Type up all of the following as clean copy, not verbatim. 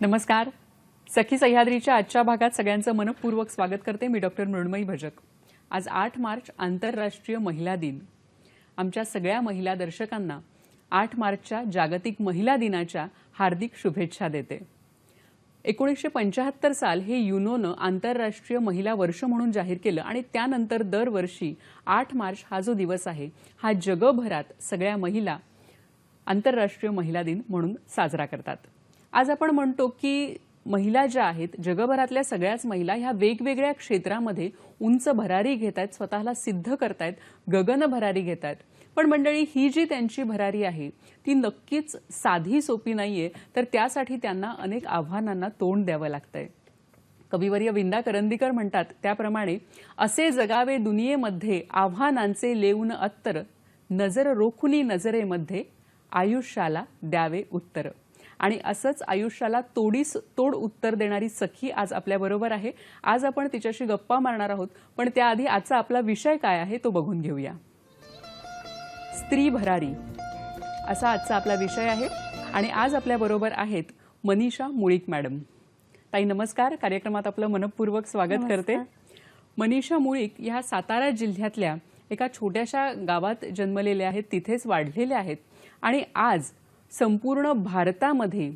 नमस्कार. सखी सह्याद्रीच्या आजच्या भागात सगळ्यांचं मनपूर्वक स्वागत करते. मी डॉक्टर मृण्मयी भजक. आज 8 मार्च आंतरराष्ट्रीय महिला दिन. आमच्या सगळ्या महिला दर्शकांना 8 मार्चच्या जागतिक महिला दिनाच्या हार्दिक शुभेच्छा देते. 1975 साल हे युनोनं आंतरराष्ट्रीय महिला वर्ष म्हणून जाहीर केलं आणि त्यानंतर दरवर्षी 8 मार्च हा जो दिवस आहे हा जगभरात सगळ्या महिला आंतरराष्ट्रीय महिला दिन म्हणून साजरा करतात. आज आपण म्हणतो की महिला ज्या आहेत जगभरातल्या सगळ्याच महिला ह्या वेगवेगळ्या क्षेत्रामध्ये उंच भरारी घेत आहेत, स्वतःला सिद्ध करतायत, गगन भरारी घेत आहेत. पण मंडळी, ही जी त्यांची भरारी आहे ती नक्कीच साधी सोपी नाहीये, तर त्यासाठी त्यांना अनेक आव्हानांना तोंड द्यावं लागतंय. कविवर्य विंदा करंदीकर म्हणतात त्याप्रमाणे, असे जगावे दुनियेमध्ये आव्हानांचे लेऊन अत्तर, नजर रोखुनी नजरेमध्ये आयुष्याला द्यावे उत्तर. आणि असंच आयुष्याला तोड उत्तर देणारी सखी आज आपल्याबरोबर आहे. आज आपण तिच्याशी गप्पा मारणार आहोत, पण त्याआधी आजचा आपला विषय काय आहे तो बघून घेऊया. स्त्री भरारी असा आजचा आपला विषय आहे आणि आज आपल्याबरोबर आहेत मनीषा मुळीक मॅडम. ताई नमस्कार. कार्यक्रमात आपलं मनपूर्वक स्वागत करते. मनीषा मुळीक ह्या सातारा जिल्ह्यातल्या एका छोट्याशा गावात जन्मलेल्या आहेत, तिथेच वाढलेल्या आहेत आणि आज संपूर्ण भारतामध्ये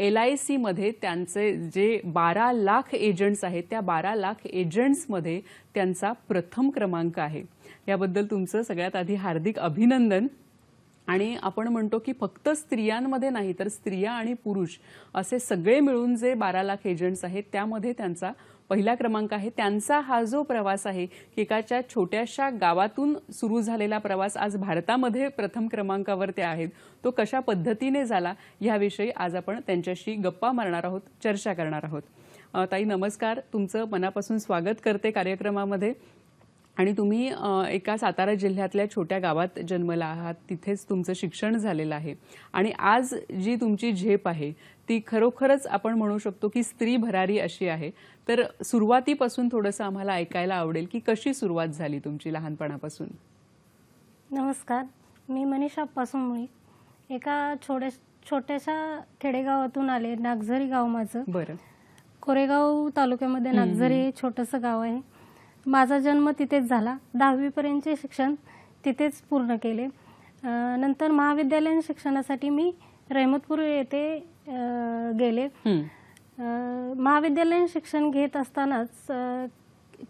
LIC मध्ये त्यांचे जे 12 लाख एजंट्स आहेत त्या 12 लाख एजंट्समध्ये त्यांचा प्रथम क्रमांक आहे. याबद्दल तुमचं सगळ्यात आधी हार्दिक अभिनंदन. आणि आपण म्हणतो की फक्त स्त्रियांमध्ये नाही तर स्त्रिया आणि पुरुष असे सगळे मिळून जे 12 लाख एजंट्स आहेत त्यामध्ये त्यांचा पहिला क्रमांक आहे. त्यांचा हा जो प्रवास आहे की एकाच्या छोट्याशा गावातून सुरू झालेला प्रवास आज भारतामध्ये प्रथम क्रमांकावर ते आहेत, तो कशा पद्धतीने झाला याविषयी आज आपण त्यांच्याशी गप्पा मारणार आहोत, चर्चा करणार आहोत. ताई नमस्कार. तुमचं मनापासून स्वागत करते कार्यक्रमामध्ये. आणि तुम्ही एका सातारा जिल्ह्यातल्या छोट्या गावात जन्मला आहात, तिथेच तुमचं शिक्षण झालेलं आहे आणि आज जी तुमची झेप आहे ती खरोखरच आपण म्हणू शकतो की स्त्री भरारी अशी आहे. तर सुरुवातीपासून थोडंसं आम्हाला ऐकायला आवडेल की कशी सुरुवात झाली तुमची लहानपणापासून. नमस्कार. मी मनीषा मुळीक. एका छोट्याशा खेडेगावातून आले. नागझरी गाव माझं. बरं. कोरेगाव तालुक्यामध्ये नागझरी छोटंसं गाव आहे. माझा जन्म तिथेच झाला. 10वी पर्यंतचे शिक्षण तिथेच पूर्ण केले. नंतर महाविद्यालयीन शिक्षणासाठी मी रहमतपूर येथे गेले. महाविद्यालयीन शिक्षण घेत असतानाच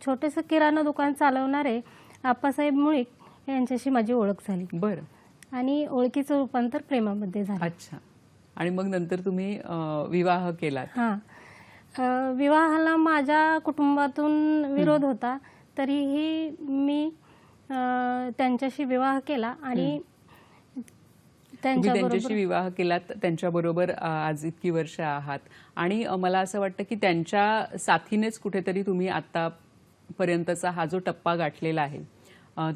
छोटेसं किराणा दुकान चालवणारे आप्पासाहेब मुळीक यांच्याशी माझी ओळख झाली. बरं. आणि ओळखीचं रूपांतर प्रेमामध्ये झालं. अच्छा. आणि मग नंतर तुम्ही विवाह केलात. हां. विवाहाला माझ्या कुटुंबातून विरोध होता, तरीही मी त्यांच्याशी विवाह केला आणि त्यांच्याशी विवाह केलात. त्यांच्याबरोबर आज इतकी वर्ष आहात आणि मला असं वाटतं की त्यांच्या साथीनेच कुठेतरी तुम्ही आतापर्यंतचा हा जो टप्पा गाठलेला आहे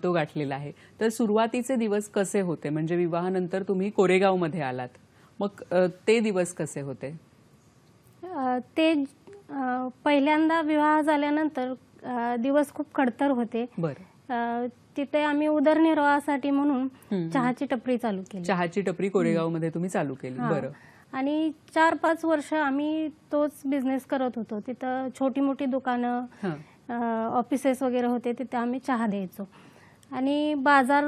तो गाठलेला आहे. तर सुरुवातीचे दिवस कसे होते? म्हणजे विवाहानंतर तुम्ही कोरेगावमध्ये आलात, मग ते दिवस कसे होते? ते पहिल्यांदा विवाह झाल्यानंतर दिवस खूप खडतर होते. बरं. तिथे आम्ही उदरनिर्वाहासाठी म्हणून चहाची टपरी चालू केली. चहाची टपरी कोरेगावमध्ये तुम्ही चालू केली. बरं. आणि 4-5 वर्ष आम्ही तोच बिझनेस करत होतो. तिथं छोटी मोठी दुकानं, ऑफिसेस वगैरे होते, तिथे आम्ही चहा द्यायचो. आणि बाजार,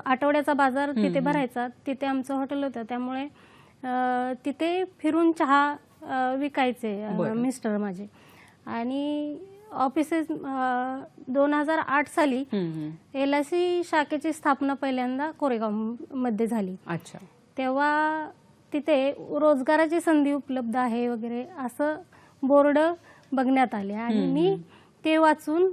आठवड्याचा बाजार तिथे भरायचा. तिथे आमचं हॉटेल होतं, त्यामुळे तिथे फिरून चहा विकायचे मिस्टर माझे. आणि ऑफिसेस 2008 साली LIC शाखेची स्थापना पहिल्यांदा कोरेगाव मध्ये झाली. अच्छा. तेव्हा तिथे रोजगाराची संधी उपलब्ध आहे वगैरे असं बोर्ड बघण्यात आले आणि मी ते वाचून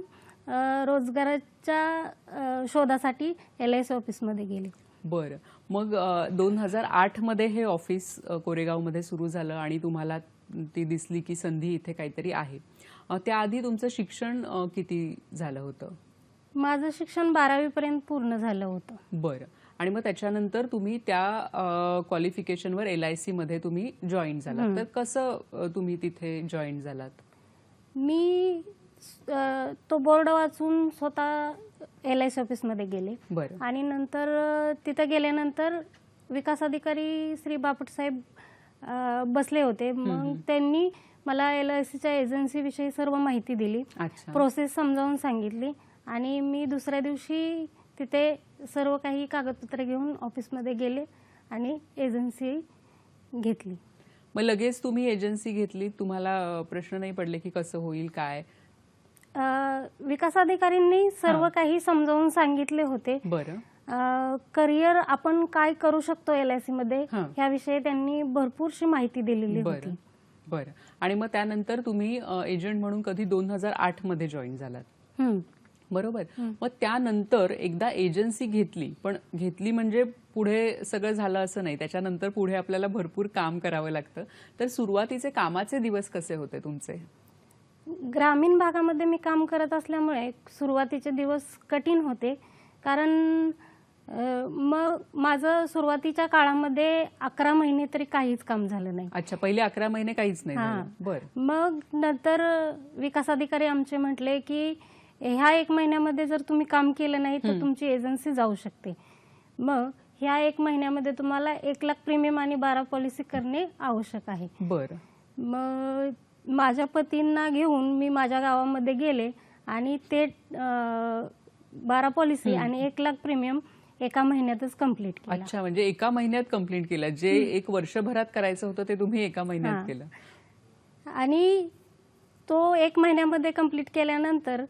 रोजगाराच्या शोधासाठी LIC ऑफिसमध्ये गेले. बरं. मग 2008 मध्ये हे ऑफिस कोरेगावमध्ये सुरू झालं आणि तुम्हाला ती दिसली की संधी इथे काहीतरी आहे. त्याआधी तुमचं शिक्षण किती झालं होतं? माझं शिक्षण 12वी पर्यंत पूर्ण झालं होतं. बरं. आणि मग त्याच्यानंतर तुम्ही त्या क्वालिफिकेशनवर LIC मध्ये तुम्ही जॉईन झालात. तर कसं तुम्ही तिथे जॉईन झालात? मी तो बोर्ड वाचून स्वतः LIC ऑफिसमध्ये गेले. बरं. आणि नंतर तिथे गेल्यानंतर विकास अधिकारी श्री बापट साहेब बसले होते. मग त्यांनी मला LICच्या एजन्सीविषयी सर्व माहिती दिली, अच्छा. प्रोसेस समजावून सांगितली आणि मी दुसऱ्या दिवशी तिथे सर्व काही कागदपत्र घेऊन ऑफिसमध्ये गेले आणि एजन्सी घेतली. मग लगेच तुम्ही एजन्सी घेतली, तुम्हाला प्रश्न नाही पडले की कसं होईल काय? विकास अधिकाऱ्यांनी सर्व काही समजावून सांगितले होते. बरं. करिअर आपण काय करू शकतो LIC मध्ये ह्याविषयी त्यांनी भरपूरशी माहिती दिलेली होती. बरं. आणि मग त्यानंतर तुम्ही एजंट म्हणून कधी 2008 मध्ये जॉईन झालात, बरोबर? मग त्यानंतर एकदा एजन्सी घेतली, पण घेतली म्हणजे पुढे सगळं झालं असं नाही, त्याच्यानंतर पुढे आपल्याला भरपूर काम करावं लागतं. तर सुरुवातीचे कामाचे दिवस कसे होते तुमचे? ग्रामीण भागामध्ये मी काम करत असल्यामुळे सुरुवातीचे दिवस कठीण होते, कारण मग माझं सुरुवातीच्या काळामध्ये 11 महिने तरी काहीच काम झालं नाही. अच्छा, पहिले 11 महिने काहीच नाही झालं. बरं. मग नंतर विकास अधिकारी आमचे म्हटले की ह्या 1 महिन्यामध्ये जर तुम्ही काम केलं नाही तर तुमची एजन्सी जाऊ शकते. मग ह्या 1 महिन्यामध्ये तुम्हाला 1 लाख प्रीमियम आणि 12 पॉलिसी करणे आवश्यक आहे. बरं. मग माझ्या पतींना घेऊन मी माझ्या गावामध्ये गेले आणि ते 12 पॉलिसी आणि 1 लाख प्रीमियम एका महिन्यातच कंप्लीट केलं. अच्छा, म्हणजे एका महिन्यात कंप्लीट केलं. जे एक वर्षभरात करायचं होतं ते तुम्ही एका महिन्यात केलं. आणि तो 1 महिन्यामध्ये कंप्लीट केल्यानंतर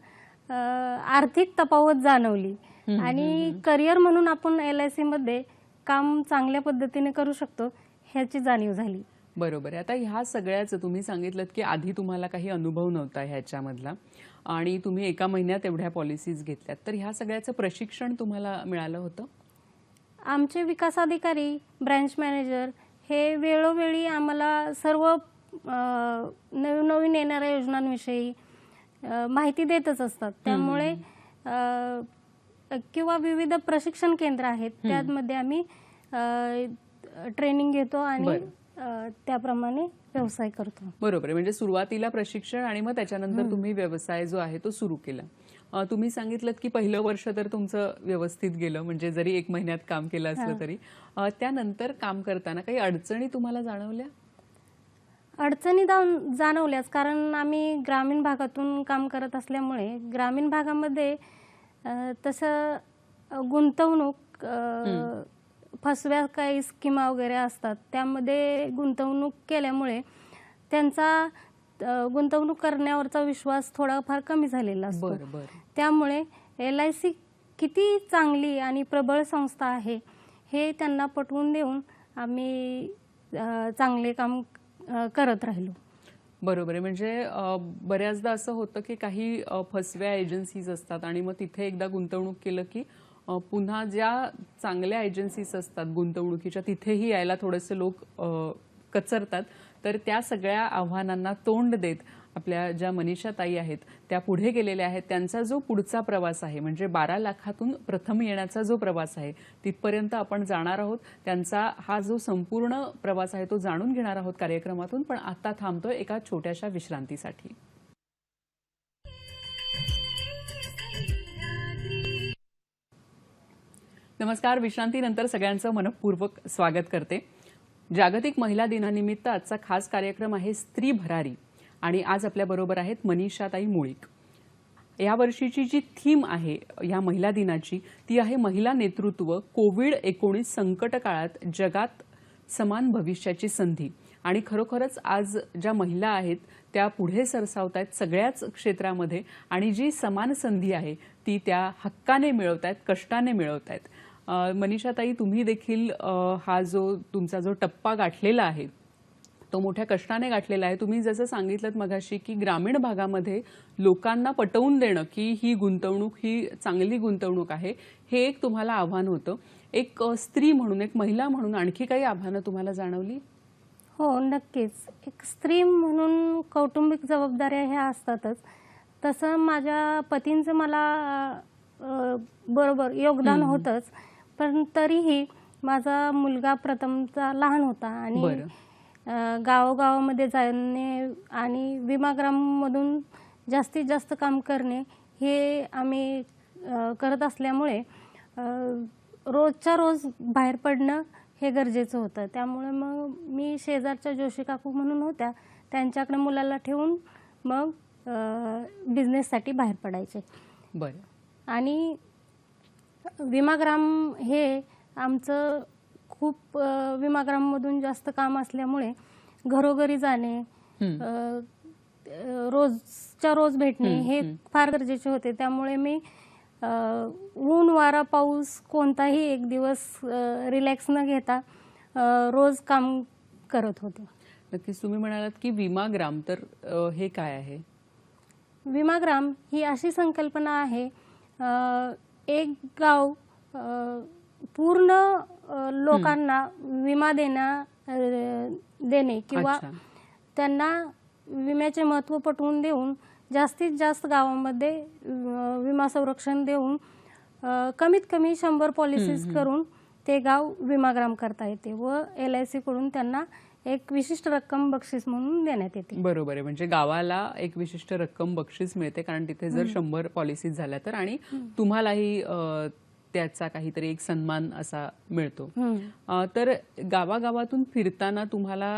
आर्थिक तफावत जाणवली आणि करिअर म्हणून आपण LIC मध्ये काम चांगल्या पद्धतीने करू शकतो ह्याची जाणीव झाली. बरोबर आहे. आता ह्या सगळ्याचं तुम्ही सांगितलं की आधी तुम्हाला काही अनुभव नव्हता ह्याच्यामधला आणि तुम्ही एका महिन्यात एवढ्या पॉलिसीज घेतल्यात, तर ह्या सगळ्याचं प्रशिक्षण तुम्हाला मिळालं होतं? आमचे विकास अधिकारी, ब्रँच मॅनेजर हे वेळोवेळी आम्हाला सर्व नवीन येणाऱ्या योजनांविषयी माहिती देतच असतात. त्यामुळे किंवा विविध प्रशिक्षण केंद्र आहेत त्यामध्ये आम्ही ट्रेनिंग घेतो आणि त्याप्रमाणे व्यवसाय करतो. बरोबर. म्हणजे सुरुवातीला प्रशिक्षण आणि मग त्याच्यानंतर तुम्ही व्यवसाय जो आहे तो सुरू केला. तुम्ही सांगितलं की पहिलं वर्ष तर तुमचं व्यवस्थित गेलं, म्हणजे जरी 1 महिन्यात काम केलं असलं तरी. त्यानंतर काम करताना काही अडचणी तुम्हाला जाणवल्या? अडचणी जाणवल्याच, कारण आम्ही ग्रामीण भागातून काम करत असल्यामुळे ग्रामीण भागामध्ये तसं गुंतवणूक फसव्या काही स्कीमा वगैरे असतात त्यामध्ये गुंतवणूक केल्यामुळे त्यांचा गुंतवणूक करण्यावरचा विश्वास थोडाफार कमी झालेला असतो. त्यामुळे LIC किती चांगली आणि प्रबळ संस्था आहे हे त्यांना पटवून देऊन आम्ही चांगले काम करत राहिलो. बरोबर आहे. म्हणजे बऱ्याचदा असं होतं की काही फसव्या एजन्सीज असतात आणि मग तिथे एकदा गुंतवणूक केलं की पुन्हा ज्या चांगल्या एजन्सीज असतात गुंतवणुकीच्या तिथेही यायला थोडेसे लोक कचरतात. तर त्या सगळ्या आव्हानांना तोंड देत आपल्या ज्या मनीषा ताई आहेत त्या पुढे गेलेल्या आहेत. त्यांचा जो पुढचा प्रवास आहे म्हणजे 12 लाखातून प्रथम येण्याचा जो प्रवास आहे तिथपर्यंत आपण जाणार आहोत. त्यांचा हा जो संपूर्ण प्रवास आहे तो जाणून घेणार आहोत कार्यक्रमातून. पण आता थांबतोय एका छोट्याशा विश्रांतीसाठी. नमस्कार. विश्रांतीनंतर सगळ्यांचं मनपूर्वक स्वागत करते. जागतिक महिला दिनानिमित्त आजचा खास कार्यक्रम आहे स्त्री भरारी आणि आज आपल्याबरोबर आहेत मनीषाताई मुळीक. या वर्षीची जी थीम आहे या महिला दिनाची ती आहे महिला नेतृत्व कोविड-19 संकट काळात जगात समान भविष्याची संधी. आणि खरोखरच आज ज्या महिला आहेत त्या पुढे सरसावत आहेत सगळ्याच क्षेत्रामध्ये आणि जी समान संधी आहे ती त्या हक्काने मिळवत आहेत, कष्टाने मिळवत आहेत. मनीषाताई, तुम्ही देखील हा जो तुमचा जो टप्पा गाठलेला आहे तो मोठ्या कष्टाने गाठलेला आहे. तुम्ही जसं सांगितलं मगाशी की ग्रामीण भागामध्ये लोकांना पटवून देणं की ही गुंतवणूक ही चांगली गुंतवणूक आहे हे एक तुम्हाला आव्हान होतं. एक स्त्री म्हणून, एक महिला म्हणून आणखी काही आव्हानं तुम्हाला जाणवली? हो, नक्कीच. एक स्त्री म्हणून कौटुंबिक जबाबदाऱ्या ह्या असतातच. तसं माझ्या पतींचं मला बरोबर योगदान होतंच, पण तरीही माझा मुलगा प्रथमचा लहान होता आणि गावोगावामध्ये जाणे आणि विमाग्राममधून जास्तीत जास्त काम करणे हे आम्ही करत असल्यामुळे रोजच्या रोज बाहेर पडणं हे गरजेचं होतं. त्यामुळे मग मी शेजारच्या जोशी काकू म्हणून होत्या, त्यांच्याकडे मुलाला ठेवून मग बिझनेससाठी बाहेर पडायचे. बरं. आणि विमाग्राम हे आमचं खूप विमाग्राममधून जास्त काम असल्यामुळे घरोघरी जाणे, रोजच्या रोज भेटणे हे फार गरजेचे होते. त्यामुळे मी ऊन वारा पाऊस कोणताही एक दिवस रिलॅक्स न घेता रोज काम करत होते. नक्कीच. तुम्ही म्हणालात की विमाग्राम, तर हे काय आहे? विमाग्राम ही अशी संकल्पना आहे, एक गाव पूर्ण लोकांना विमा देणे किंवा अच्छा. त्यांना विम्याचे महत्त्व पटवून देऊन जास्तीत जास्त गावामध्ये विमा संरक्षण देऊन कमीत कमी 100 पॉलिसीज करून ते गाव विमाग्राम करता येते व LIC कडून त्यांना एक विशिष्ट रक्कम बक्षीस म्हणून देण्यात येते. बरोबर आहे. म्हणजे गावाला एक विशिष्ट रक्कम बक्षीस मिळते कारण तिथे जर 100 पॉलिसीज झाल्या तर, आणि तुम्हालाही त्याचा काहीतरी एक सन्मान असा मिळतो. तर गावागावातून फिरताना तुम्हाला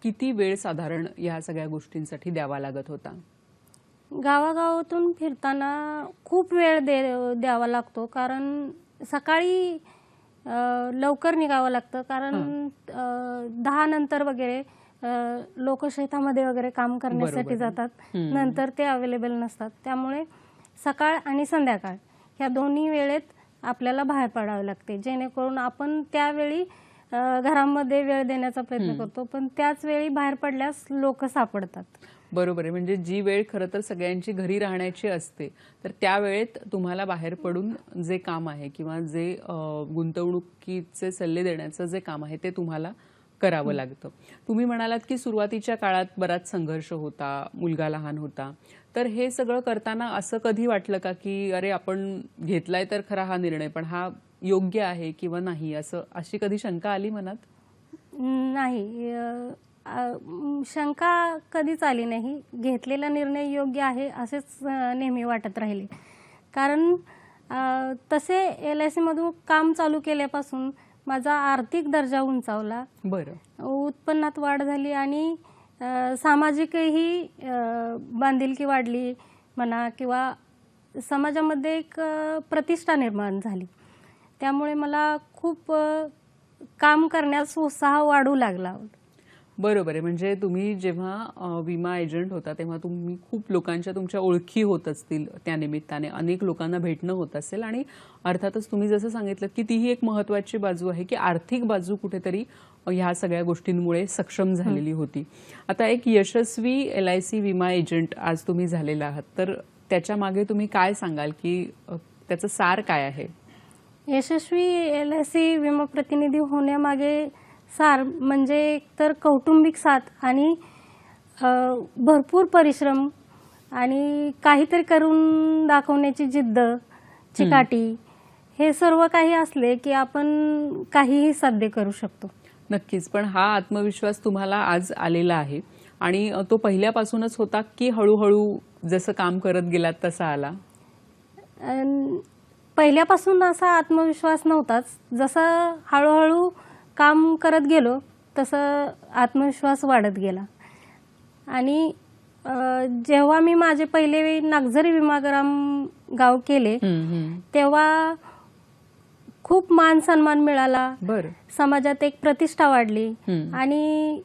किती वेळ साधारण या सगळ्या गोष्टींसाठी द्यावा लागत होता? गावागावातून फिरताना खूप वेळ द्यावा लागतो, कारण सकाळी लवकर निघावं लागतं, कारण 10 नंतर वगैरे लोक शेतामध्ये वगैरे काम करण्यासाठी जातात, नंतर ते अवेलेबल नसतात. त्यामुळे सकाळ आणि संध्याकाळ ह्या दोन्ही वेळेत आपल्याला बाहेर पडावे लागते, जेणेकरून आपण त्यावेळी घरामध्ये वेळ देण्याचा प्रयत्न करतो, पण त्याच वेळी बाहेर पडल्यास लोक सापडतात. बरोबर आहे. म्हणजे जी वेळ खरं तर सगळ्यांची घरी राहण्याची असते, तर त्या वेळेत तुम्हाला बाहेर पडून जे काम आहे किंवा जे गुंतवणुकीचे सल्ले देण्याचं जे काम आहे ते तुम्हाला करावं लागतं. तुम्ही म्हणालात की सुरुवातीच्या काळात बराच संघर्ष होता, मुलगा लहान होता, तर हे सगळं करताना असं कधी वाटलं का की अरे आपण घेतलाय तर खरा हा निर्णय, पण हा योग्य आहे किंवा नाही, अशी कधी शंका आली मनात? नाही, शंका कधीच आली नाही. घेतलेला निर्णय योग्य आहे असेच नेहमी वाटत राहिले. कारण तसे LIC मधून काम चालू केल्यापासून माझा आर्थिक दर्जा उंचावला, बरं, उत्पन्नात वाढ झाली आणि सामाजिकही बांधिलकी वाढली म्हणा, किंवा समाजामध्ये एक प्रतिष्ठा निर्माण झाली. त्यामुळे मला खूप काम करण्यास उत्साह वाढू लागला. बरोबर आहे. म्हणजे तुम्ही जेव्हा विमा एजंट होता तेव्हा तुम्ही खूप लोकांच्या तुमच्या ओळखी होत असतील, त्या निमित्ताने अनेक लोकांना भेटणं होत असेल, आणि अर्थातच तुम्ही जसं सांगितलं की तीही एक महत्त्वाची बाजू आहे की आर्थिक बाजू कुठेतरी ह्या सगळ्या गोष्टींमुळे सक्षम झालेली होती. आता एक यशस्वी LIC विमा एजंट आज तुम्ही झालेला आहात, तर त्याच्या मागे तुम्ही काय सांगाल की त्याचं सार काय आहे? यशस्वी LIC विमा प्रतिनिधी होण्यामागे सार म्हणजे तर कौटुंबिक साथ आणि भरपूर परिश्रम आणि काहीतरी करून दाखवण्याची जिद्द, चिकाटी, हे सर्व काही असले की आपण काहीही साध्य करू शकतो. नक्कीच. पण हा आत्मविश्वास तुम्हाला आज आलेला आहे, आणि तो पहिल्यापासूनच होता की हळूहळू जसं काम करत गेलात तसा आला? पहिल्यापासून असा आत्मविश्वास नव्हताच. जसं हळूहळू काम करत गेलो तसं आत्मविश्वास वाढत गेला. आणि जेव्हा मी माझे पहिले नागझरी विमाग्राम गाव केले तेव्हा खूप मान सन्मान मिळाला, समाजात एक प्रतिष्ठा वाढली, आणि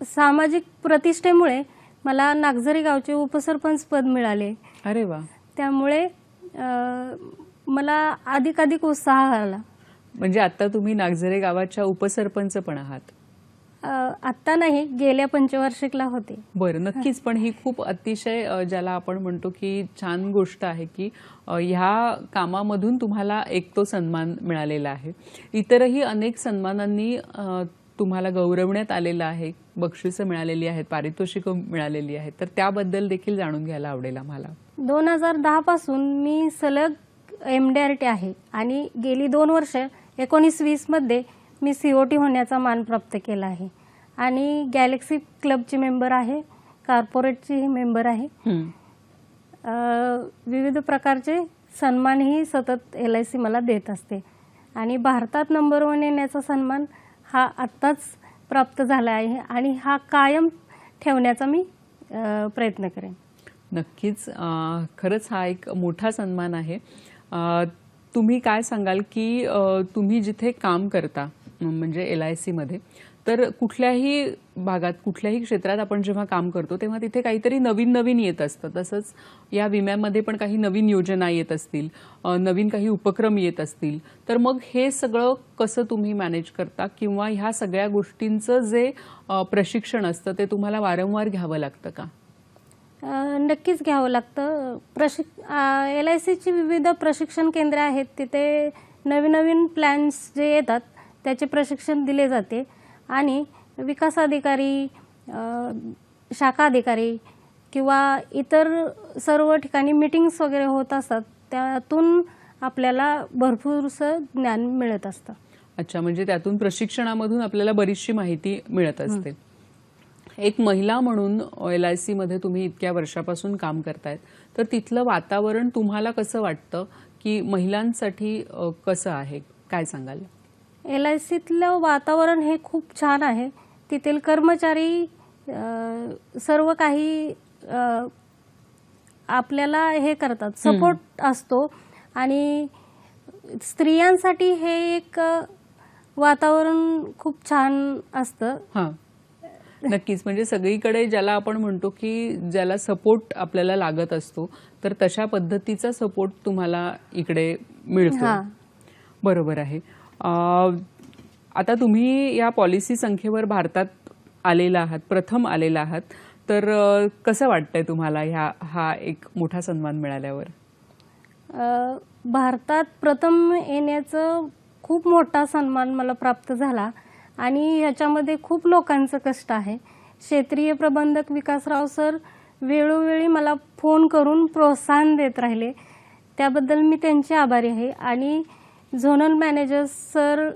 सामाजिक प्रतिष्ठेमुळे मला नागझरी गावचे उपसरपंच पद मिळाले. अरे वा. त्यामुळे मला अधिकाधिक उत्साह आला. म्हणजे आता तुम्ही नागझरे गावाच्या उपसरपंच पण आहात? आता नाही, गेल्या पंचवार्षिकला होते. बरं, नक्कीच. पण ही खूप अतिशय ज्याला आपण म्हणतो की छान गोष्ट आहे की ह्या कामामधून तुम्हाला एक तो सन्मान मिळालेला आहे. इतरही अनेक सन्मानांनी तुम्हाला गौरवण्यात आलेलं आहे, बक्षिसं मिळालेली आहेत, पारितोषिकं मिळालेली आहेत, तर त्याबद्दल देखील जाणून घ्यायला आवडेल आम्हाला. 2010 पासून मी सलग MDRT आहे आणि गेली 2 वर्ष 19-20 मध्ये मी COT होण्याचा मान प्राप्त केला आहे आणि गॅलेक्सी क्लबची मेंबर आहे, कॉर्पोरेटची मेंबर आहे. विविध प्रकारचे सन्मानही सतत LIC मला देत असते आणि भारतात नंबर 1 येण्याचा सन्मान हा आत्ताच प्राप्त झाला आहे आणि हा कायम ठेवण्याचा मी प्रयत्न करेन. नक्कीच खरंच हा एक मोठा सन्मान आहे. तुम्ही काय सांगाल की तुम्ही जिथे काम करता म्हणजे LIC मध्ये, तर कुठल्याही भागात कुठल्याही क्षेत्रात आपण जेव्हा काम करतो तेव्हा तिथे काहीतरी नवीन नवीन येत असतं. तसंच या विम्यामध्ये पण काही नवीन योजना येत असतील, नवीन काही उपक्रम येत असतील, तर मग हे सगळं कसं तुम्ही मॅनेज करता किंवा ह्या सगळ्या गोष्टींचं जे प्रशिक्षण असतं ते तुम्हाला वारंवार घ्यावं लागतं का? नक्कीच घ्यावं लागतं. LICची विविध प्रशिक्षण केंद्रे आहेत, तिथे नवीन नवीन प्लॅन्स जे येतात त्याचे प्रशिक्षण दिले जाते आणि विकास अधिकारी, शाखा अधिकारी किंवा इतर सर्व ठिकाणी मीटिंग्स वगैरे होत असतात, त्यातून आपल्याला भरपूरसं ज्ञान मिळत असतं. अच्छा, म्हणजे त्यातून प्रशिक्षणामधून आपल्याला बरीचशी माहिती मिळत असते. एक महिला म्हणून LIC मध्ये तुम्ही इतक्या वर्षापासून काम करतायत, तर तिथलं वातावरण तुम्हाला कसं वाटतं की महिलांसाठी कसं आहे, काय सांगाल? LICतलं वातावरण हे खूप छान आहे. तेथील कर्मचारी सर्व काही आपल्याला हे करतात, सपोर्ट असतो आणि स्त्रियांसाठी हे एक वातावरण खूप छान असतं. हां, नक्कीच. म्हणजे सगळीकडे ज्याला आपण म्हणतो की ज्याला सपोर्ट आपल्याला लागत असतो, तर तशा पद्धतीचा सपोर्ट तुम्हाला इकडे मिळतो. बरोबर आहे. आता तुम्ही या पॉलिसी संख्येवर भारतात आलेला आहात, प्रथम आलेला आहात, तर कसं वाटतंय तुम्हाला हा एक मोठा सन्मान मिळाल्यावर? भारतात प्रथम येण्याचं खूप मोठा सन्मान मला प्राप्त झाला आणि ह्याच्यामध्ये खूप लोकांचं कष्ट आहे. क्षेत्रीय प्रबंधक विकासराव सर वेळोवेळी मला फोन करून प्रोत्साहन देत राहिले, त्याबद्दल मी त्यांचे आभारी आहे. आणि zonal manager sir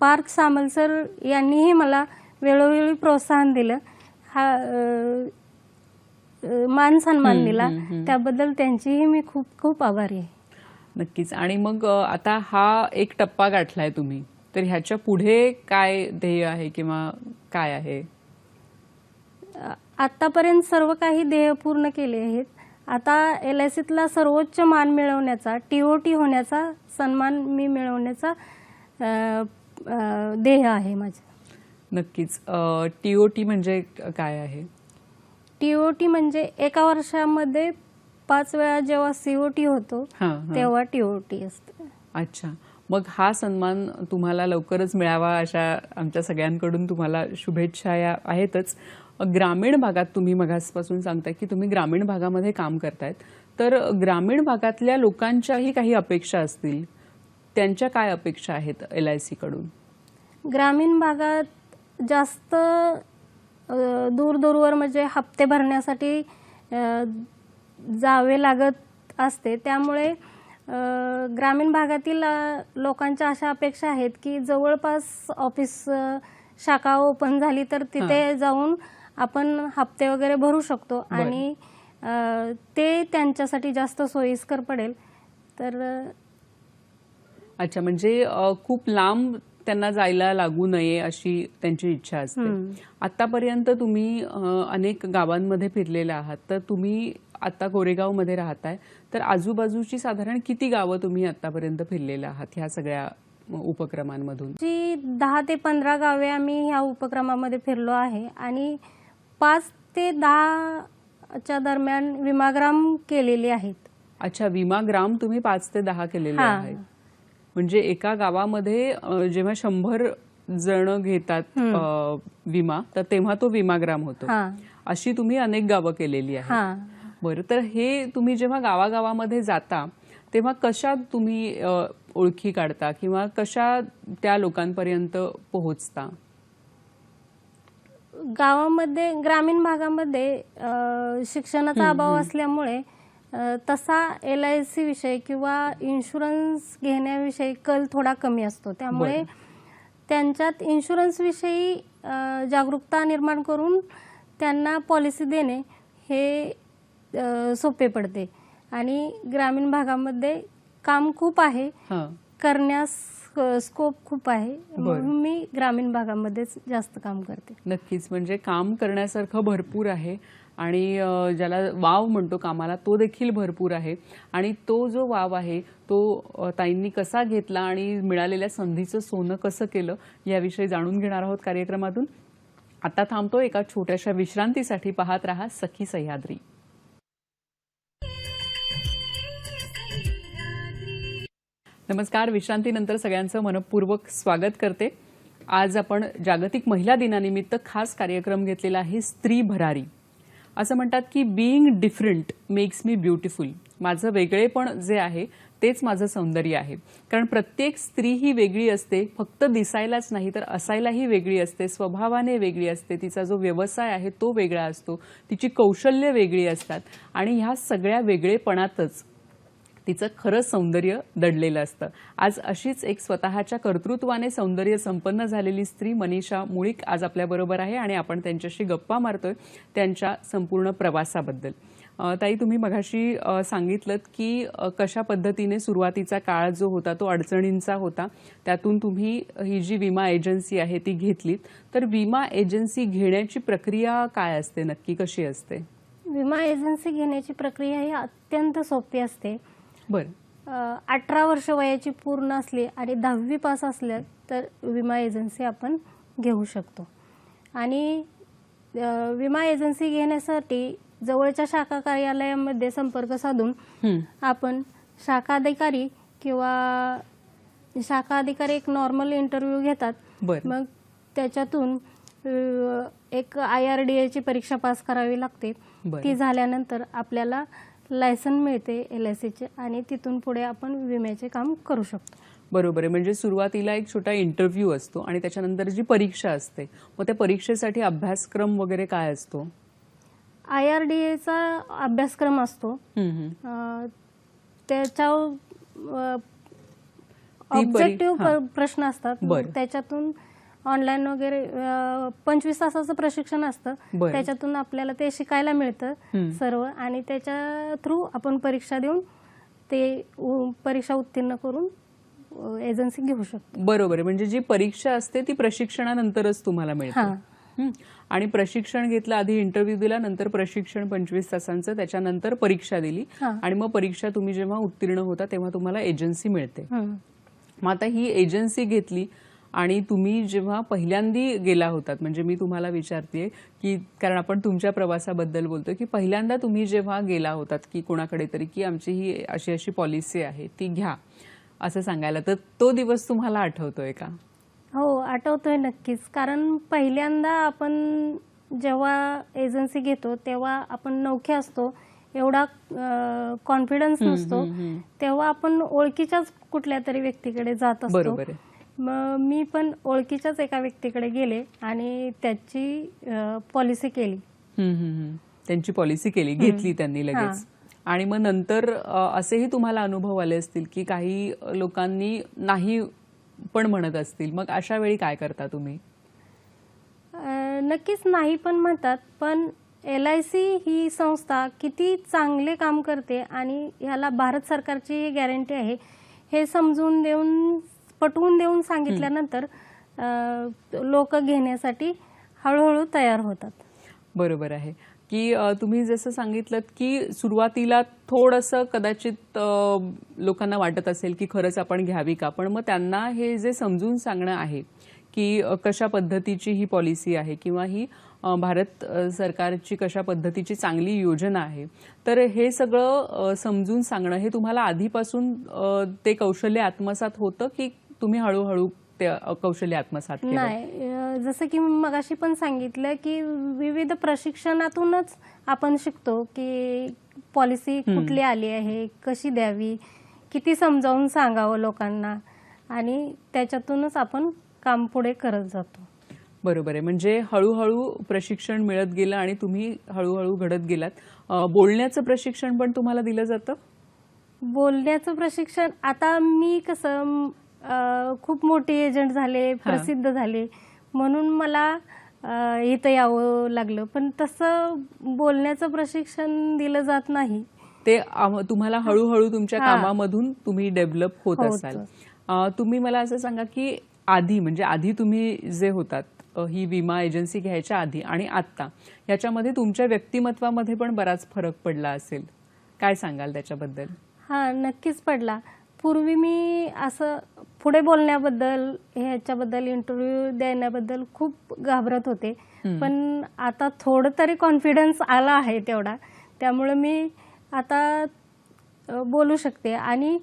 Partha Samal sir यांनीही मला वेळोवेळी प्रोत्साहन दिलं, हा मान सन्मान दिला, त्याबद्दल त्यांचीही मी खूप खूप आभारी आहे. नक्कीच. आणि मग आता हा एक टप्पा गाठलाय तुम्ही, तर ह्याच्या पुढे काय ध्येय आहे किंवा काय आहे? आतापर्यंत सर्व काही ध्येय पूर्ण केले आहेत. आता LICतला सर्वोच्च मान मिळवण्याचा, TOT होण्याचा सन्मान मी मिळवण्याचा ध्येय आहे माझं. नक्कीच. TOT म्हणजे काय आहे? TOT म्हणजे एका वर्षामध्ये 5 वेळा जेव्हा COT होतो तेव्हा TOT असतं. अच्छा, मग हा सन्मान तुम्हाला लवकरच मिळावा अशा आमच्या सगळ्यांकडून तुम्हाला शुभेच्छा या आहेतच. ग्रामीण भागात तुम्ही मगासपासून सांगताय की तुम्ही ग्रामीण भागामध्ये काम करतायत, तर ग्रामीण भागातल्या लोकांच्याही काही अपेक्षा असतील, त्यांच्या काय अपेक्षा आहेत LIC कडून? ग्रामीण भागात जास्त दूरवर म्हणजे हप्ते भरण्यासाठी जावे लागत असते, त्यामुळे ग्रामीण भागातील लोकांच्या अशा अपेक्षा आहेत की जवळपास ऑफिस शाखा ओपन झाली तर तिथे जाऊन आपण हप्ते वगैरे भरू शकतो आणि ते त्यांच्यासाठी जास्त सोयीस्कर पडेल. तर अच्छा, म्हणजे खूप लांब त्यांना जायला लागू नये अशी त्यांची इच्छा असते. आतापर्यंत तुम्ही अनेक गावांमध्ये फिरलेले आहात, तर तुम्ही आता कोरेगावमध्ये राहताय, तर आजूबाजूची साधारण किती गावं तुम्ही आतापर्यंत फिरलेले आहात ह्या सगळ्या उपक्रमांमधून? जी 10 ते 15 गावे आम्ही ह्या उपक्रमामध्ये फिरलो आहे आणि 5 ते 10च्या दरम्यान विमाग्राम केलेले आहेत. अच्छा, विमाग्राम तुम्ही 5 ते 10 केलेले आहेत. म्हणजे एका गावामध्ये जेव्हा 100 जण घेतात विमा, तर तेव्हा तो विमाग्राम होतो. अशी तुम्ही अनेक गावं केलेली आहेत. बरं, तर हे तुम्ही जेव्हा गावागावामध्ये जाता तेव्हा कशा तुम्ही ओळखी काढता किंवा कशा त्या लोकांपर्यंत पोहोचता? गावामध्ये, ग्रामीण भागामध्ये शिक्षणाचा अभाव असल्यामुळे तसा LIC विषय किंवा इन्शुरन्स घेण्याविषयी कल थोडा कमी असतो, त्यामुळे त्यांच्यात इन्शुरन्स विषयी जागरूकता निर्माण करून त्यांना पॉलिसी देणे हे सोपे पडते. आणि ग्रामीण भागामध्ये काम खूप आहे, करण्यास स्कोप खूप आहे, म्हणून मी ग्रामीण भागामध्येच जास्त काम करते. नक्कीच, म्हणजे काम करण्यासारखं भरपूर आहे आणि ज्याला वाव म्हणतो कामाला तो देखील भरपूर आहे. आणि तो जो वाव आहे तो ताईंनी कसा घेतला आणि मिळालेल्या संधीचं सोनं कसं केलं याविषयी जाणून घेणार आहोत कार्यक्रमातून. आता थांबतो एका छोट्याशा विश्रांतीसाठी. पाहत रहा सखी सह्याद्री. नमस्कार, विश्रांतीनंतर सगळ्यांचं मनपूर्वक स्वागत करते. आज आपण जागतिक महिला दिनानिमित्त खास कार्यक्रम घेतलेला आहे, स्त्री भरारी. असं म्हणतात की being different makes me beautiful. माझं वेगळेपण जे आहे तेच माझं सौंदर्य आहे. कारण प्रत्येक स्त्री ही वेगळी असते, फक्त दिसायलाच नाही तर असायलाही वेगळी असते, स्वभावाने वेगळी असते, तिचा जो व्यवसाय आहे तो वेगळा असतो, तिची कौशल्य वेगळी असतात आणि ह्या सगळ्या वेगळेपणातच तिचं खरं सौंदर्य दडलेलं असतं. आज अशीच एक स्वतःच्या कर्तृत्वाने सौंदर्य संपन्न झालेली स्त्री मनीषा मुळीक आज आपल्याबरोबर आहे आणि आपण त्यांच्याशी गप्पा मारतोय त्यांच्या संपूर्ण प्रवासाबद्दल. ताई, तुम्ही मगाशी सांगितलं की कशा पद्धतीने सुरुवातीचा काळ जो होता तो अडचणींचा होता, त्यातून तुम्ही ही जी विमा एजन्सी आहे ती घेतलीत. तर विमा एजन्सी घेण्याची प्रक्रिया काय असते, नक्की कशी असते? विमा एजन्सी घेण्याची प्रक्रिया ही अत्यंत सोपी असते. बरं. 18 वर्ष वयाची पूर्ण असली आणि 10वी पास असल्या तर विमा एजन्सी आपण घेऊ शकतो. आणि विमा एजन्सी घेण्यासाठी जवळच्या शाखा कार्यालयामध्ये संपर्क साधून आपण शाखा अधिकारी एक नॉर्मल इंटरव्ह्यू घेतात. मग त्याच्यातून एक IRDA ची परीक्षा पास करावी लागते. ती झाल्यानंतर आपल्याला लायसन मिळते LICचे आणि तिथून पुढे आपण विम्याचे काम करू शकतो. बरोबर आहे. म्हणजे सुरुवातीला एक छोटा इंटरव्ह्यू असतो आणि त्याच्यानंतर जी परीक्षा असते, मग त्या परीक्षेसाठी अभ्यासक्रम वगैरे काय असतो? IRDAचा अभ्यासक्रम असतो. त्याच्या ऑब्जेक्टिव्ह प्रश्न असतात. त्याच्यातून ऑनलाईन वगैरे 25 तासाचं प्रशिक्षण असतं. त्याच्यातून आपल्याला ते शिकायला मिळतं सर्व आणि त्याच्या थ्रू आपण परीक्षा देऊन ते परीक्षा उत्तीर्ण करून एजन्सी घेऊ शकतो. बरोबर आहे. म्हणजे जी परीक्षा असते ती प्रशिक्षणानंतरच तुम्हाला मिळते. आणि प्रशिक्षण घेतलं, आधी इंटरव्ह्यू दिला, नंतर प्रशिक्षण 25 तासांचं, त्याच्यानंतर परीक्षा दिली आणि मग परीक्षा तुम्ही जेव्हा उत्तीर्ण होता तेव्हा तुम्हाला एजन्सी मिळते. मग आता ही एजन्सी घेतली आणि तुम्ही जेव्हा पहिल्यांदा गेला होतात, म्हणजे मी तुम्हाला विचारतेय की कारण आपण तुमच्या प्रवासाबद्दल बोलतोय, की पहिल्यांदा तुम्ही जेव्हा गेला होतात की कोणाकडे तरी की आमची ही अशी अशी पॉलिसी आहे ती घ्या असं सांगायला, तर तो दिवस तुम्हाला आठवतोय का? हो, आठवतोय नक्कीच. कारण पहिल्यांदा आपण जेव्हा एजन्सी घेतो तेव्हा आपण नवखे असतो, एवढा कॉन्फिडन्स नसतो, तेव्हा आपण ओळखीच्याच कुठल्या तरी व्यक्तीकडे जात असतो. बरोबर आहे. मग मी पण ओळखीच्याच एका व्यक्तीकडे गेले आणि त्याची पॉलिसी केली. त्यांची पॉलिसी केली, घेतली त्यांनी लगेच. आणि मग नंतर असेही तुम्हाला अनुभव आले असतील की काही लोकांनी नाही पण म्हणत असतील, मग अशा वेळी काय करता तुम्ही? नक्कीच नाही पण म्हणतात, पण LIC ही संस्था किती चांगले काम करते आणि ह्याला भारत सरकारची गॅरंटी आहे हे समजून देऊन पटवून देऊन सांगितल्यानंतर लोक घेण्यासाठी हळूहळू तयार होतात. बरोबर आहे की तुम्ही जसं सांगितलं की सुरुवातीला थोडंसं कदाचित लोकांना वाटत असेल की खरंच आपण घ्यावी का, पण मग त्यांना हे जे समजून सांगणं आहे की कशा पद्धतीची ही पॉलिसी आहे किंवा ही भारत सरकारची कशा पद्धतीची चांगली योजना आहे, तर हे सगळं समजून सांगणं हे तुम्हाला आधीपासून ते कौशल्य आत्मसात होतं की तुम्ही हळूहळू ते कौशल्य आत्मसात केलं? नाही, जसं की मगाशी पण सांगितलं की विविध प्रशिक्षणातूनच आपण शिकतो की पॉलिसी कुठली आली आहे, कशी द्यावी, किती समजावून सांगावं लोकांना आणि त्याच्यातूनच आपण काम पुढे करत जातो. बरोबर आहे. म्हणजे हळूहळू प्रशिक्षण मिळत गेलं आणि तुम्ही हळूहळू घडत गेलात. बोलण्याचं प्रशिक्षण पण तुम्हाला दिलं जातं? बोलण्याचं प्रशिक्षण आता मी कसं खूप मोठे एजंट झाले, प्रसिद्ध झाले, म्हणून मला इथं यावं लागलं, पण तसं बोलण्याचं प्रशिक्षण दिलं जात नाही. ते तुम्हाला हळूहळू तुमच्या कामामधून तुम्ही डेव्हलप होत असाल. तुम्ही मला असं सांगा की आधी म्हणजे आधी तुम्ही जे होतात ही विमा एजन्सी घ्यायच्या आधी आणि आत्ता याच्यामध्ये तुमच्या व्यक्तिमत्वामध्ये पण बराच फरक पडला असेल, काय सांगाल त्याच्याबद्दल? हा, नक्कीच पडला. पूर्वी मी असं पुढे बोलण्याबद्दल, ह्याच्याबद्दल इंटरव्ह्यू देण्याबद्दल खूप घाबरत होते, पण आता थोडं तरी कॉन्फिडन्स आला आहे तेवढा, त्यामुळे मी आता बोलू शकते. आणि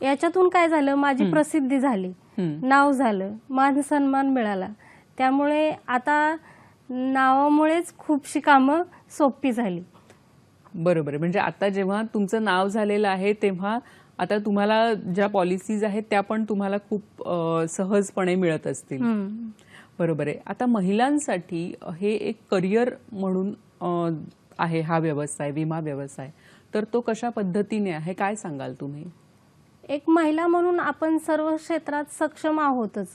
याच्यातून काय झालं, माझी प्रसिद्धी झाली, नाव झालं, मान सन्मान मिळाला. त्यामुळे आता नावामुळेच खूपशी कामं सोपी झाली. बरोबर. म्हणजे आता जेव्हा तुमचं नाव झालेलं आहे तेव्हा आता तुम्हाला ज्या पॉलिसीज आहेत त्या पण तुम्हाला खूप सहजपणे मिळत असतील. बरोबर आहे. आता महिलांसाठी हे एक करिअर म्हणून आहे हा व्यवसाय, विमा व्यवसाय, तर तो कशा पद्धतीने आहे, काय सांगाल तुम्ही? एक महिला म्हणून आपण सर्व क्षेत्रात सक्षम आहोतच,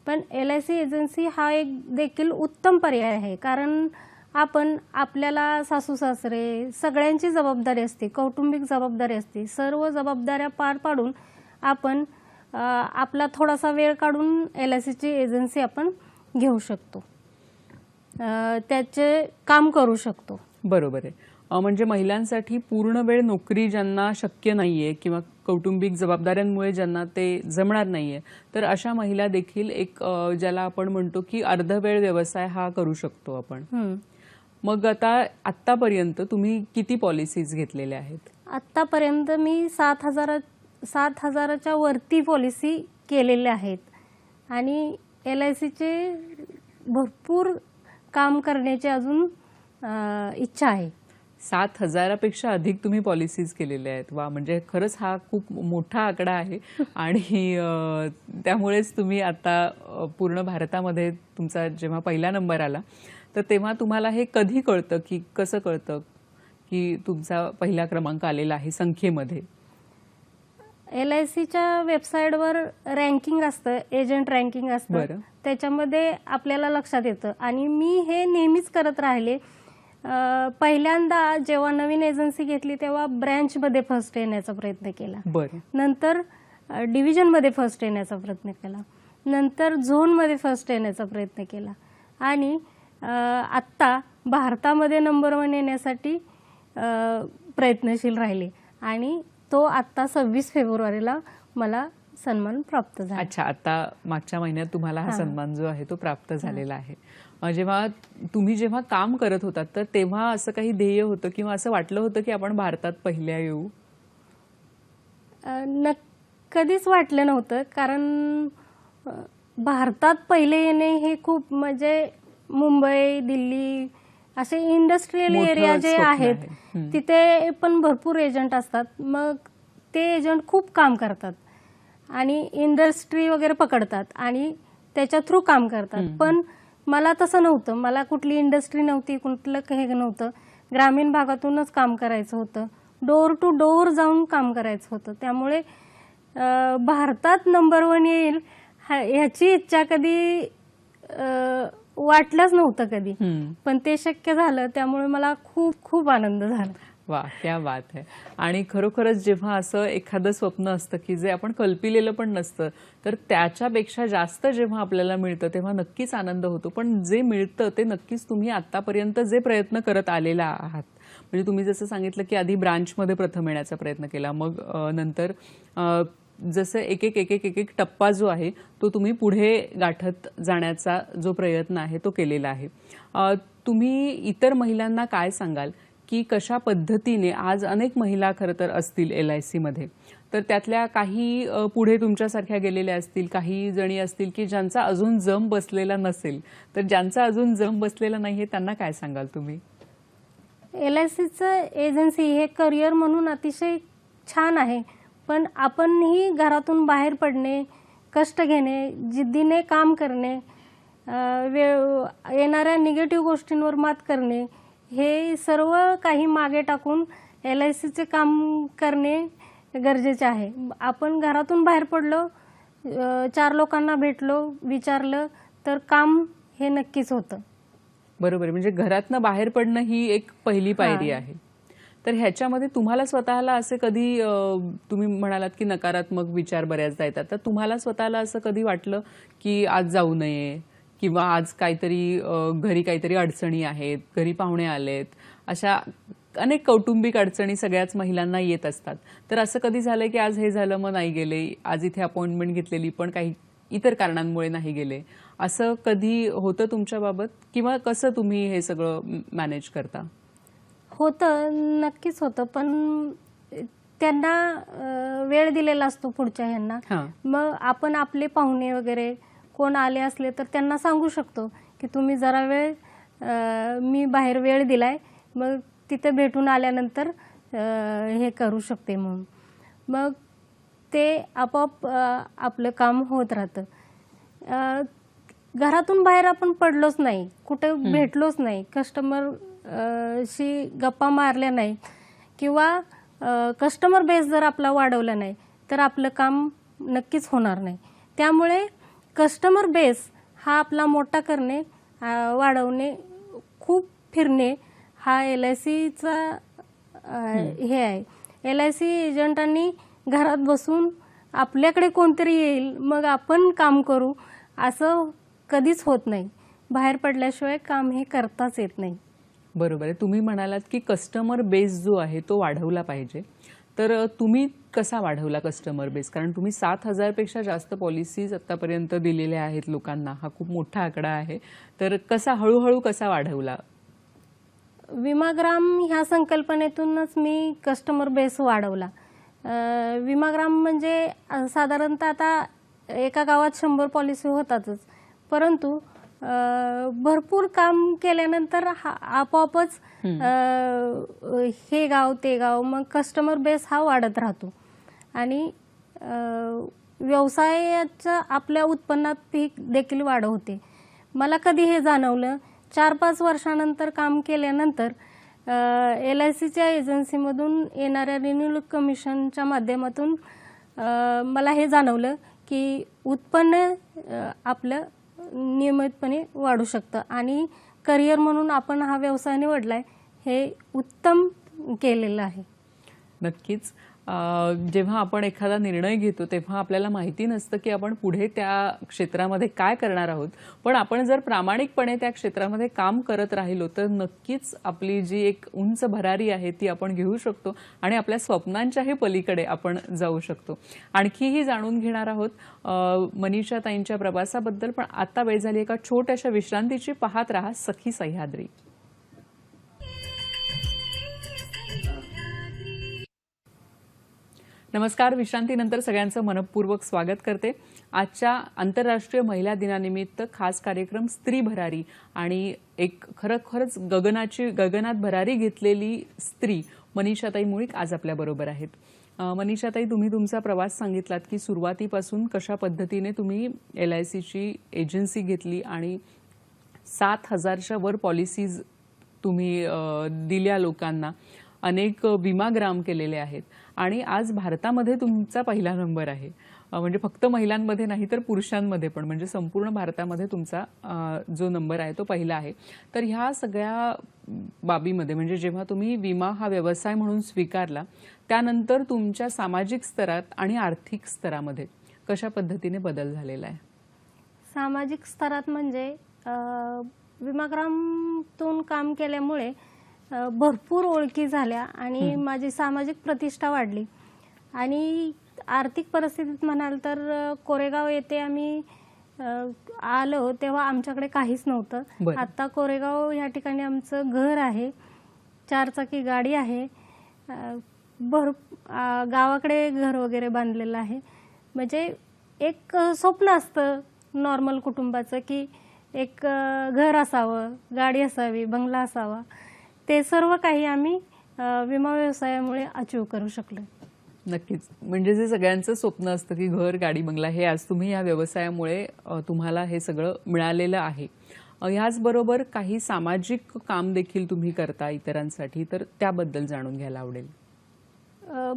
पण LIC एजन्सी हा एक देखील उत्तम पर्याय आहे. कारण आपण आपल्याला सासू सासरे सगळ्यांची जबाबदारी असते, कौटुंबिक जबाबदारी असते. सर्व जबाबदाऱ्या पार पाडून आपण आपला थोडासा वेळ काढून LICची एजन्सी आपण घेऊ शकतो, त्याचे काम करू शकतो. बरोबर आहे. म्हणजे महिलांसाठी पूर्ण वेळ नोकरी ज्यांना शक्य नाहीये किंवा कौटुंबिक जबाबदाऱ्यांमुळे ज्यांना ते जमणार नाहीये, तर अशा महिला देखील एक ज्याला आपण म्हणतो की अर्धवेळ व्यवसाय हा करू शकतो आपण. मग आतापर्यंत तुम्ही किती पॉलिसीज घेतलेल्या आहेत? आतापर्यंत मी 7,000च्या वरती पॉलिसी केलेल्या आहेत आणि LICचे भरपूर काम करण्याची अजून इच्छा आहे. 7,000पेक्षा अधिक तुम्ही पॉलिसीज केलेल्या आहेत. वा, म्हणजे खरंच हा खूप मोठा आकडा आहे. आणि त्यामुळेच तुम्ही आता पूर्ण भारतामध्ये तुमचा जेव्हा पहिला नंबर आला तर तेव्हा तुम्हाला हे कधी कळतं, की कसं कळतं की तुमचा पहिला क्रमांक आलेला आहे संख्येमध्ये? LICच्या वेबसाईटवर रँकिंग असतं, एजंट रँकिंग असतं, त्याच्यामध्ये आपल्याला लक्षात येतं. आणि मी हे नेहमीच करत राहिले. पहिल्यांदा जेव्हा नवीन एजन्सी घेतली तेव्हा ब्रँचमध्ये फर्स्ट येण्याचा प्रयत्न केला, नंतर डिव्हिजनमध्ये फर्स्ट येण्याचा प्रयत्न केला, नंतर झोनमध्ये फर्स्ट येण्याचा प्रयत्न केला आणि आत्ता भारतामध्ये नंबर 1 येण्यासाठी प्रयत्नशील राहिले. आणि तो आत्ता 26 फेब्रुवारीला मला सन्मान प्राप्त झाला. अच्छा, आता मागच्या महिन्यात तुम्हाला हा सन्मान जो आहे तो प्राप्त झालेला आहे. जेव्हा तुम्ही काम करत होतात तर तेव्हा असं काही ध्येय होतं किंवा असं वाटलं होतं की आपण भारतात पहिल्या येऊ? कधीच वाटलं नव्हतं, कारण भारतात पहिले येणे हे खूप, म्हणजे मुंबई, दिल्ली असे इंडस्ट्रियल एरिया जे आहेत तिथे पण भरपूर एजंट असतात. मग ते एजंट खूप काम करतात आणि इंडस्ट्री वगैरे पकडतात आणि त्याच्या थ्रू काम करतात. पण मला तसं नव्हतं. मला कुठली इंडस्ट्री नव्हती, कुठलं हे नव्हतं. ग्रामीण भागातूनच काम करायचं होतं, डोर टू डोर जाऊन काम करायचं होतं. त्यामुळे भारतात नंबर 1 येईल ह्याची इच्छा कधी वाटलंच नव्हतं कधी, पण ते शक्य झालं. त्यामुळे मला खूप खूप आनंद झाला. वा, क्या बात आहे. आणि खरोखरच जेव्हा असं एखादं स्वप्न असतं की जे आपण कल्पिलेलं पण नसतं, तर त्याच्यापेक्षा जास्त जेव्हा आपल्याला मिळतं तेव्हा नक्कीच आनंद होतो. पण जे मिळतं ते नक्कीच तुम्ही आतापर्यंत जे प्रयत्न करत आलेला आहात, म्हणजे तुम्ही जसं सांगितलं की आधी ब्रांचमध्ये प्रथम येण्याचा प्रयत्न केला, मग नंतर जसं एक एक टप्पा जो आहे तो तुम्ही पुढे गाठत जाण्याचा जो प्रयत्न आहे तो केलेला आहे. तुम्ही इतर महिलांना काय सांगाल की कशा पद्धतीने आज अनेक महिला खरं तर असतील LICमध्ये, तर त्यातल्या काही पुढे तुमच्यासारख्या गेलेल्या असतील, काही जणी असतील की ज्यांचा अजून जम बसलेला नसेल, तर ज्यांचा अजून जम बसलेला नाहीये त्यांना काय सांगाल तुम्ही? LICचं एजन्सी हे करिअर म्हणून अतिशय छान आहे, पण आपणही घरातून बाहेर पडणे, कष्ट घेणे, जिद्दीने काम करणे, येणाऱ्या निगेटिव्ह गोष्टींवर मात करणे, हे सर्व काही मागे टाकून LICचे काम करणे गरजेचे आहे. आपण घरातून बाहेर पडलो, 4 लोकांना भेटलो, विचारलं तर काम हे नक्कीच होतं. बरोबर. म्हणजे घरातनं बाहेर पडणं ही एक पहिली पायरी आहे. तर ह्याच्यामध्ये तुम्हाला स्वतःला असे कधी तुम्ही म्हणालात की नकारात्मक विचार बऱ्याचदा येतात, तर तुम्हाला स्वतःला असं कधी वाटलं की आज जाऊ नये किंवा आज काहीतरी घरी काहीतरी अडचणी आहेत, घरी पाहुणे आलेत, अशा अनेक कौटुंबिक अडचणी सगळ्याच महिलांना येत असतात, तर असं कधी झालंय की आज हे झालं मग नाही गेले, आज इथे अपॉइंटमेंट घेतलेली पण काही इतर कारणांमुळे नाही गेले, असं कधी होतं तुमच्या बाबत किंवा कसं तुम्ही हे सगळं मॅनेज करता? होतं, नक्कीच होतं, पण त्यांना वेळ दिलेला असतो पुढच्या ह्यांना. मग आपण आपले पाहुणे वगैरे कोण आले असले तर त्यांना सांगू शकतो की तुम्ही जरा वेळ, मी बाहेर वेळ दिलाय, मग तिथे भेटून आल्यानंतर हे करू शकते म्हणून. मग ते आपोआप आपलं काम होत राहतं. घरातून बाहेर आपण पडलोच नाही, कुठे भेटलोच नाही, कस्टमर शी गप्पा मारल्या नाही किंवा कस्टमर बेस जर आपला वाढवला नाही तर आपलं काम नक्कीच होणार नाही. त्यामुळे कस्टमर बेस हा आपला मोठा करणे, वाढवणे, खूप फिरणे हा LICचा हे आहे. LIC एजंटांनी घरात बसून आपल्याकडे कोणतरी येईल मग आपण काम करू असं कधीच होत नाही. बाहेर पडल्याशिवाय काम हे करताच येत नाही. बरोबर आहे. तुम्ही म्हणालात की कस्टमर बेस जो आहे तो वाढवला पाहिजे, तर तुम्ही कसा वाढवला कस्टमर बेस? कारण तुम्ही 7,000 पेक्षा जास्त पॉलिसीज आतापर्यंत दिलेल्या आहेत लोकांना, हा खूप मोठा आकडा आहे, तर कसा हळूहळू कसा वाढवला? विमाग्राम ह्या संकल्पनेतूनच मी कस्टमर बेस वाढवला. विमाग्राम म्हणजे साधारणतः आता एका गावात 100 पॉलिसी होतातच, परंतु भरपूर काम केल्यानंतर आपोआपच हे गाव ते गाव, मग कस्टमर बेस हा वाढत राहतो आणि व्यवसायाच्या आपल्या उत्पन्नात देखील वाढ होते. मला कधी हे जाणवलं 4-5 वर्षानंतर काम केल्यानंतर LICच्या एजन्सीमधून येणाऱ्या रिन्युअल कमिशनच्या माध्यमातून मला हे जाणवलं की उत्पन्न आपलं नियमितपणे वाढू शकतं आणि करिअर म्हणून आपण हा व्यवसाय निवडलाय हे उत्तम केलेलं आहे. नक्कीच. जेव्हा आपण एखादा निर्णय घेतो तेव्हा आपल्याला माहिती नसतं की आपण पुढे त्या क्षेत्रामध्ये काय करणार आहोत, पण आपण जर प्रामाणिकपणे त्या क्षेत्रामध्ये काम करत राहिलो तर नक्कीच आपली जी एक उंच भरारी आहे ती आपण घेऊ शकतो आणि आपल्या स्वप्नांच्याही पलीकडे आपण जाऊ शकतो. आणखीही जाणून घेणार आहोत मनीषा ताईंच्या प्रवासाबद्दल, पण आता वेळ झाली एका छोट्याशा विश्रांतीची. पाहत रहा सखी सह्याद्री. नमस्कार. विश्रांतीनंतर सगळ्यांचं मनपूर्वक स्वागत करते. आजच्या आंतरराष्ट्रीय महिला दिनानिमित्त खास कार्यक्रम स्त्री भरारी आणि एक खरंच गगनात भरारी घेतलेली स्त्री मनीषाताई मुळीक आज आपल्याबरोबर आहेत. मनीषाताई, तुम्ही तुमचा प्रवास सांगितलात की सुरुवातीपासून कशा पद्धतीने तुम्ही LICची एजन्सी घेतली आणि 7,000च्या वर पॉलिसीज तुम्ही दिल्या लोकांना, अनेक विमाग्राम केलेले आहेत आणि आज भारतामध्ये तुमचा पहिला नंबर आहे. म्हणजे फक्त महिलांमध्ये नाही तर पुरुषांमध्ये पण, म्हणजे संपूर्ण भारतामध्ये तुमचा जो नंबर आहे तो पहिला आहे. तर ह्या सगळ्या बाबीमध्ये म्हणजे जेव्हा तुम्ही विमा हा व्यवसाय म्हणून स्वीकारला त्यानंतर तुमच्या सामाजिक स्तरात आणि आर्थिक स्तरामध्ये कशा पद्धतीने बदल झालेला आहे? सामाजिक स्तरात म्हणजे विमाग्रामतून काम केल्यामुळे भरपूर ओळखी झाल्या आणि माझी सामाजिक प्रतिष्ठा वाढली. आणि आर्थिक परिस्थितीत म्हणाल तर कोरेगाव येथे आम्ही आलो तेव्हा आमच्याकडे काहीच नव्हतं. आता कोरेगाव या ठिकाणी आमचं घर आहे, 4 चाकी गाडी आहे, गावाकडे घर वगैरे बांधलेलं आहे. म्हणजे एक स्वप्न असतं नॉर्मल कुटुंबाचं की एक घर असावं, गाडी असावी, बंगला असावा. ते सर्व काही आम्ही विमा व्यवसायामुळे अचीव करू शकलो. नक्कीच. म्हणजे जे सगळ्यांचं स्वप्न असतं की घर, गाडी, बंगला, हे आज तुम्ही या व्यवसायामुळे तुम्हाला हे सगळं मिळालेलं आहे. ह्याचबरोबर काही सामाजिक काम देखील तुम्ही करता इतरांसाठी, तर त्याबद्दल जाणून घ्यायला आवडेल.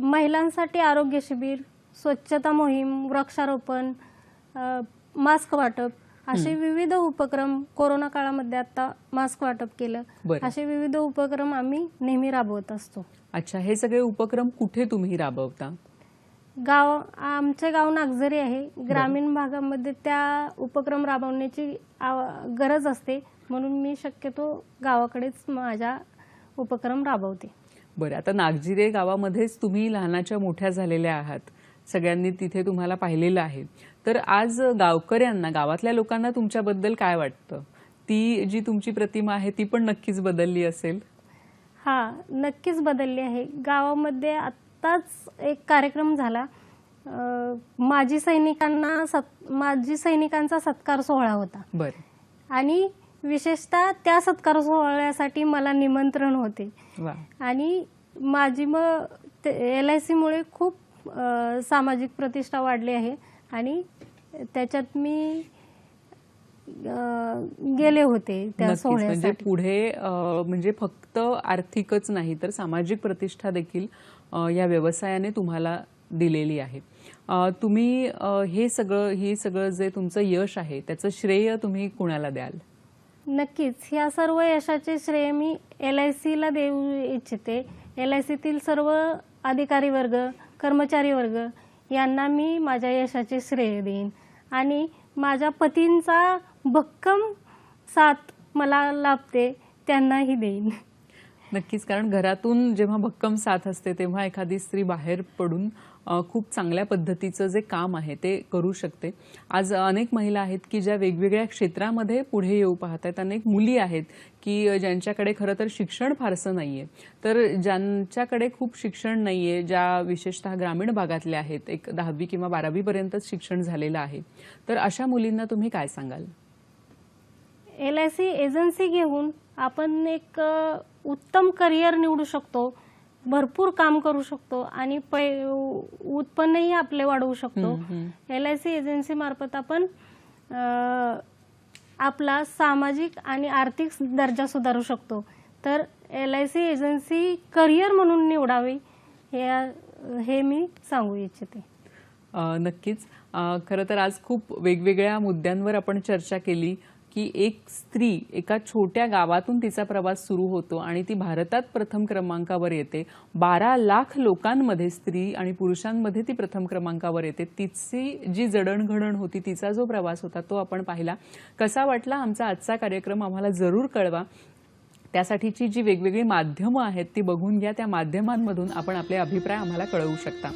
महिलांसाठी आरोग्य शिबिर, स्वच्छता मोहीम, वृक्षारोपण, मास्क वाटप, असे विविध उपक्रम, कोरोना काळामध्ये आता मास्क वाटप केलं, बरं. असे विविध उपक्रम आम्ही नेहमी राबवत असतो. अच्छा, हे सगळे उपक्रम कुठे तुम्ही राबवता? आमचे गाव नागझरी आहे. ग्रामीण भागामध्ये त्या उपक्रम राबवण्याची गरज असते, म्हणून मी शक्यतो गावाकडेच माझ्या उपक्रम राबवते. बरं, आता नागझिरे गावामध्येच तुम्ही लहानाच्या मोठ्या झालेल्या आहात, सगळ्यांनी तिथे तुम्हाला पाहिलेलं आहे. तर आज गावकऱ्यांना, गावातल्या लोकांना तुमच्याबद्दल काय वाटतं? ती जी तुमची प्रतिमा आहे ती पण नक्कीच बदलली असेल. हा, नक्कीच बदलली आहे. गावामध्ये आत्ताच एक कार्यक्रम झाला. माजी सैनिकांचा सत्कार सोहळा होता. बरं. आणि विशेषतः त्या सत्कार सोहळ्यासाठी मला निमंत्रण होते. वा. आणि माझी मग LIC मुळे खूप सामाजिक प्रतिष्ठा वाढली आहे आणि त्याच्यात मी गेले होते त्या नक्कीच. म्हणजे सोहळ्यासाठी. पुढे म्हणजे फक्त आर्थिकच नाही तर सामाजिक प्रतिष्ठा देखील या व्यवसायाने तुम्हाला दिलेली आहे. तुम्ही हे सगळं जे तुमचं यश आहे त्याचं श्रेय तुम्ही कुणाला द्याल? नक्कीच, ह्या सर्व यशाचे श्रेय मी LIC ला देऊ इच्छिते. LIC तील सर्व अधिकारी वर्ग, कर्मचारी वर्ग यांना मी माझ्या यशाचे श्रेय देईन आणि माझ्या पतींचा भक्कम साथ मला लाभते त्यांनाही देईन. नक्कीच, कारण घरातून जेव्हा भक्कम साथ असते तेव्हा एखादी स्त्री बाहेर पडून खूप चांगल्या पद्धतीचं जे काम आहे ते करू शकते. आज अनेक महिला आहेत की ज्या वेगवेगळ्या क्षेत्रामध्ये पुढे येऊ पाहत आहेत. अनेक मुली आहेत की ज्यांच्याकडे खरं तर शिक्षण फारसं नाहीये, तर ज्यांच्याकडे खूप शिक्षण नाहीये, ज्या विशेषतः ग्रामीण भागातल्या आहेत, एक 10वी किंवा 12वी पर्यंतच शिक्षण झालेलं आहे, तर अशा मुलींना तुम्ही काय सांगाल? LIC एजन्सी घेऊन आपण एक उत्तम करिअर निवडू शकतो, भरपूर काम करू शकतो आणि उत्पन्नही आपले वाढवू शकतो. LIC एजन्सी मार्फत आपण आपला सामाजिक आणि आर्थिक दर्जा सुधारू शकतो. तर LIC एजन्सी करिअर म्हणून निवडावी हे मी सांगू इच्छिते. नक्कीच. खरं तर आज खूप वेगवेगळ्या मुद्द्यांवर आपण चर्चा केली की एक स्त्री एका छोट्या गावातून तिचा प्रवास सुरू होतो आणि ती भारतात प्रथम क्रमांकावर येते. 12 लाख लोकांमध्ये स्त्री आणि पुरुषांमध्ये ती प्रथम क्रमांकावर येते. तिची जी जडणघडण होती, तिचा जो प्रवास होता तो आपण पाहिला. कसा वाटला आमचा आजचा कार्यक्रम आम्हाला जरूर कळवा. त्यासाठीची जी वेगवेगळी माध्यमं आहेत ती बघून घ्या. त्या माध्यमांमधून आपण आपले अभिप्राय आम्हाला कळवू शकता.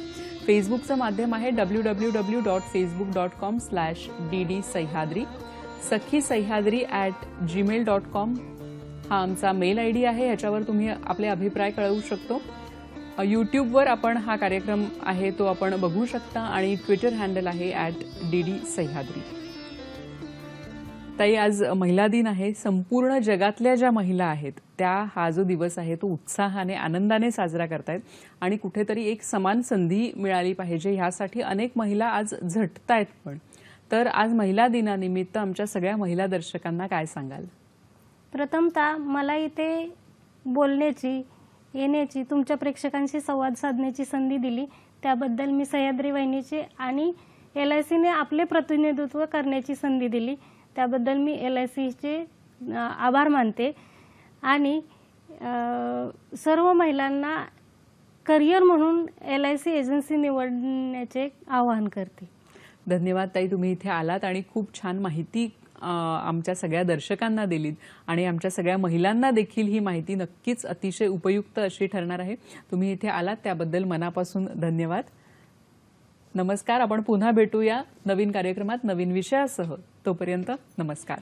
फेसबुकचं माध्यम आहे www.facebook.com/dd सह्याद्री. सखी सह्याद्री@gmail.com हा आमचा मेल ID आहे. याच्यावर तुम्ही आपले अभिप्राय कळवू शकतो. यूट्यूबवर आपण हा कार्यक्रम आहे तो आपण बघू शकता आणि ट्विटर हँडल आहे @dd सह्याद्री. ताई, आज महिला दिन आहे. संपूर्ण जगातल्या ज्या महिला आहेत त्या हा जो दिवस आहे तो उत्साहाने, आनंदाने साजरा करतायत आणि कुठेतरी एक समान संधी मिळाली पाहिजे ह्यासाठी अनेक महिला आज झटतायत पण. तर आज महिला दिनानिमित्त आमच्या सगळ्या महिला दर्शकांना काय सांगाल? प्रथमतः मला इथे बोलण्याची, येण्याची, तुमच्या प्रेक्षकांशी संवाद साधण्याची संधी दिली त्याबद्दल मी सह्याद्री वहिनीचे आणि LICने आपले प्रतिनिधित्व करण्याची संधी दिली त्याबद्दल मी LICचे आभार मानते आणि सर्व महिलांना करिअर म्हणून LIC एजन्सी निवडण्याचे आवाहन करते. धन्यवाद ताई, तुम्ही इथे आलात आणि खूप छान माहिती आमच्या सगळ्या दर्शकांना दिलीत आणि आमच्या सगळ्या महिलांना देखील ही माहिती नक्कीच अतिशय उपयुक्त अशी ठरणार आहे. तुम्ही इथे आलात त्याबद्दल मनापासून धन्यवाद. नमस्कार. आपण पुन्हा भेटूया नवीन कार्यक्रमात नवीन विषयासह. तोपर्यंत नमस्कार.